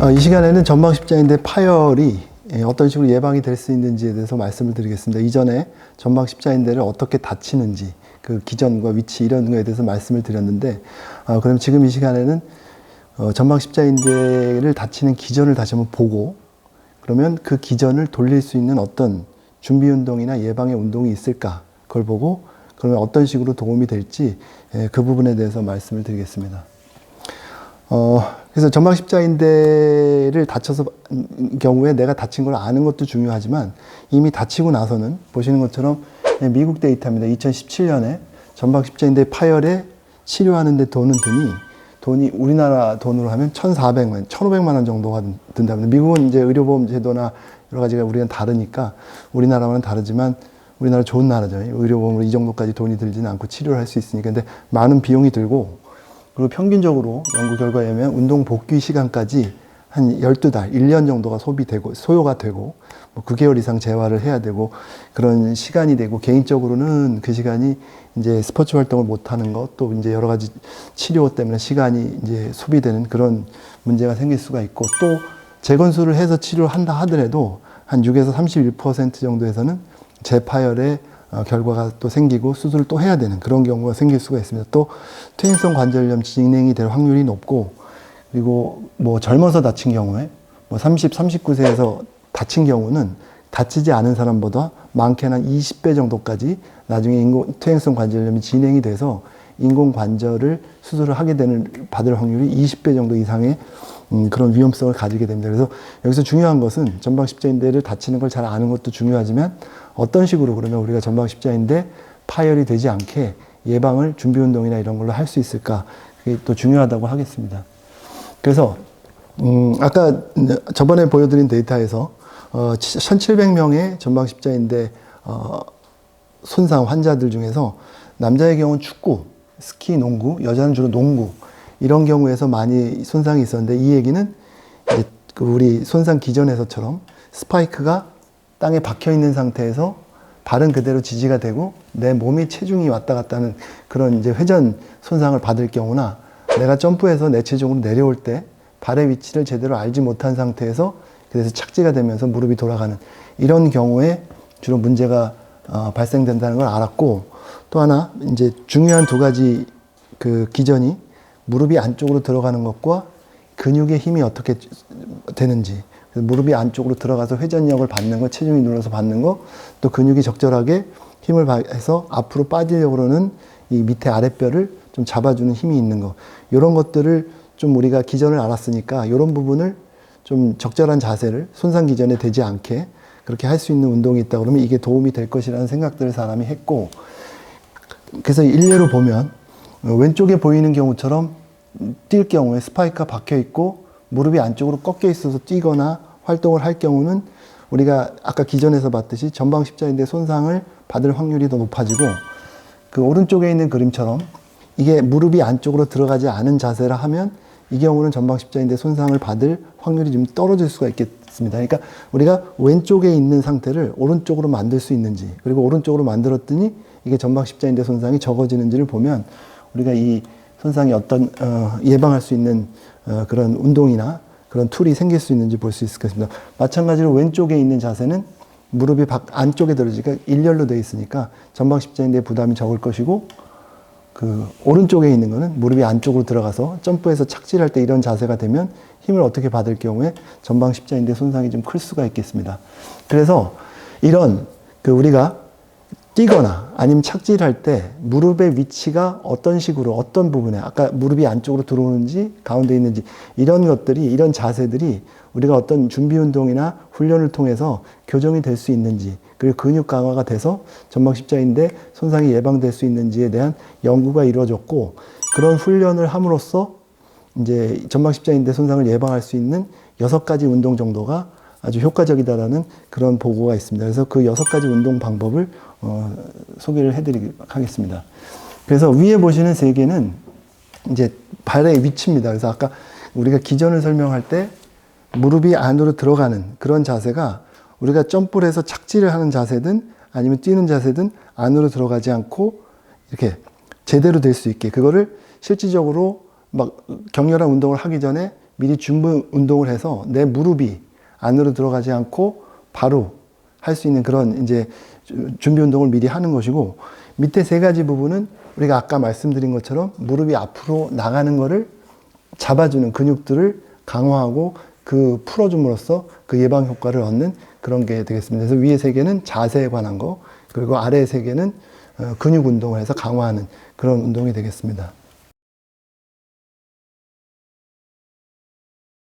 이 시간에는 전방 십자인대 파열이 어떤 식으로 예방이 될 수 있는지에 대해서 말씀을 드리겠습니다. 이전에 전방 십자인대를 어떻게 다치는지, 그 기전과 위치 이런 거에 대해서 말씀을 드렸는데, 그럼 지금 이 시간에는 전방 십자인대를 다치는 기전을 다시 한번 보고, 그러면 그 기전을 돌릴 수 있는 어떤 준비 운동이나 예방의 운동이 있을까? 그걸 보고 그러면 어떤 식으로 도움이 될지 그 부분에 대해서 말씀을 드리겠습니다. 그래서 전방 십자인대를 다쳐서 경우에 내가 다친 걸 아는 것도 중요하지만 이미 다치고 나서는 보시는 것처럼 미국 데이터입니다. 2017년에 전방 십자인대 파열에 치료하는 데 돈이 우리나라 돈으로 하면 1,400만, 1,500만 원 정도가 든답니다. 미국은 이제 의료보험 제도나 여러 가지가 우리는 다르니까 우리나라와는 다르지만 우리나라 좋은 나라죠. 의료보험으로 이 정도까지 돈이 들지는 않고 치료를 할 수 있으니까. 근데 많은 비용이 들고 그리고 평균적으로 연구 결과에 의하면 운동 복귀 시간까지 한 12달, 1년 정도가 소요가 되고, 뭐 9개월 이상 재활을 해야 되고, 그런 시간이 되고, 개인적으로는 그 시간이 이제 스포츠 활동을 못하는 것, 또 이제 여러 가지 치료 때문에 시간이 이제 소비되는 그런 문제가 생길 수가 있고, 또 재건수를 해서 치료를 한다 하더라도 한 6에서 31% 정도에서는 재파열의 결과가 또 생기고 수술을 또 해야 되는 그런 경우가 생길 수가 있습니다. 또 퇴행성 관절염 진행이 될 확률이 높고, 그리고 뭐 젊어서 다친 경우에 뭐 30, 39세에서 다친 경우는 다치지 않은 사람보다 많게는 한 20배 정도까지 나중에 퇴행성 관절염이 진행이 돼서 인공관절을 수술을 받을 확률이 20배 정도 이상의 그런 위험성을 가지게 됩니다. 그래서 여기서 중요한 것은 전방 십자인대를 다치는 걸 잘 아는 것도 중요하지만 어떤 식으로 그러면 우리가 전방 십자인대 파열이 되지 않게 예방을 준비 운동이나 이런 걸로 할 수 있을까? 그게 또 중요하다고 하겠습니다. 그래서 아까 저번에 보여드린 데이터에서 1,700명의 전방 십자인대 손상 환자들 중에서 남자의 경우는 축구, 스키, 농구, 여자는 주로 농구 이런 경우에서 많이 손상이 있었는데, 이 얘기는 이제 우리 손상 기전에서처럼 스파이크가 땅에 박혀 있는 상태에서 발은 그대로 지지가 되고 내 몸이 체중이 왔다 갔다 하는 그런 이제 회전 손상을 받을 경우나, 내가 점프해서 내체적으로 내려올 때 발의 위치를 제대로 알지 못한 상태에서 그래서 착지가 되면서 무릎이 돌아가는 이런 경우에 주로 문제가 발생된다는 걸 알았고, 또 하나 이제 중요한 두 가지 그 기전이 무릎이 안쪽으로 들어가는 것과 근육의 힘이 어떻게 되는지, 무릎이 안쪽으로 들어가서 회전력을 받는 거, 체중이 눌러서 받는 거, 또 근육이 적절하게 힘을 해서 앞으로 빠지려고 그러는 이 밑에 아랫뼈를 좀 잡아주는 힘이 있는 거, 이런 것들을 좀 우리가 기전을 알았으니까 이런 부분을 좀 적절한 자세를 손상 기전에 되지 않게 그렇게 할 수 있는 운동이 있다 그러면 이게 도움이 될 것이라는 생각들을 사람이 했고, 그래서 일례로 보면 왼쪽에 보이는 경우처럼 뛸 경우에 스파이크가 박혀 있고 무릎이 안쪽으로 꺾여 있어서 뛰거나 활동을 할 경우는 우리가 아까 기전에서 봤듯이 전방 십자인대 손상을 받을 확률이 더 높아지고, 그 오른쪽에 있는 그림처럼 이게 무릎이 안쪽으로 들어가지 않은 자세라 하면 이 경우는 전방 십자인대 손상을 받을 확률이 좀 떨어질 수가 있겠습니다. 그러니까 우리가 왼쪽에 있는 상태를 오른쪽으로 만들 수 있는지, 그리고 오른쪽으로 만들었더니 이게 전방 십자인대 손상이 적어지는지를 보면 우리가 이 손상이 어떤 예방할 수 있는 그런 운동이나 그런 툴이 생길 수 있는지 볼 수 있을 것입니다. 마찬가지로 왼쪽에 있는 자세는 무릎이 안쪽에 들어지니까 일렬로 되어 있으니까 전방 십자인대에 부담이 적을 것이고, 그 오른쪽에 있는 거는 무릎이 안쪽으로 들어가서 점프해서 착지를 할 때 이런 자세가 되면 힘을 어떻게 받을 경우에 전방 십자인대 손상이 좀 클 수가 있겠습니다. 그래서 이런 우리가 뛰거나 아니면 착지를 할 때 무릎의 위치가 어떤 식으로 어떤 부분에 아까 무릎이 안쪽으로 들어오는지 가운데 있는지 이런 것들이, 이런 자세들이 우리가 어떤 준비 운동이나 훈련을 통해서 교정이 될 수 있는지, 그리고 근육 강화가 돼서 전방 십자인대 손상이 예방될 수 있는지에 대한 연구가 이루어졌고, 그런 훈련을 함으로써 이제 전방 십자인대 손상을 예방할 수 있는 6가지 운동 정도가 아주 효과적이다라는 그런 보고가 있습니다. 그래서 그 6가지 운동 방법을 소개를 해드리도록 하겠습니다. 그래서 위에 보시는 3개는 이제 발의 위치입니다. 그래서 아까 우리가 기전을 설명할 때 무릎이 안으로 들어가는 그런 자세가 우리가 점프를 해서 착지를 하는 자세든 아니면 뛰는 자세든 안으로 들어가지 않고 이렇게 제대로 될 수 있게, 그거를 실질적으로 막 격렬한 운동을 하기 전에 미리 준비 운동을 해서 내 무릎이 안으로 들어가지 않고 바로 할 수 있는 그런 이제 준비 운동을 미리 하는 것이고, 밑에 세 가지 부분은 우리가 아까 말씀드린 것처럼 무릎이 앞으로 나가는 것을 잡아주는 근육들을 강화하고 그 풀어줌으로써 그 예방 효과를 얻는 그런 게 되겠습니다. 그래서 위에 세 개는 자세에 관한 거, 그리고 아래 세 개는 근육 운동을 해서 강화하는 그런 운동이 되겠습니다.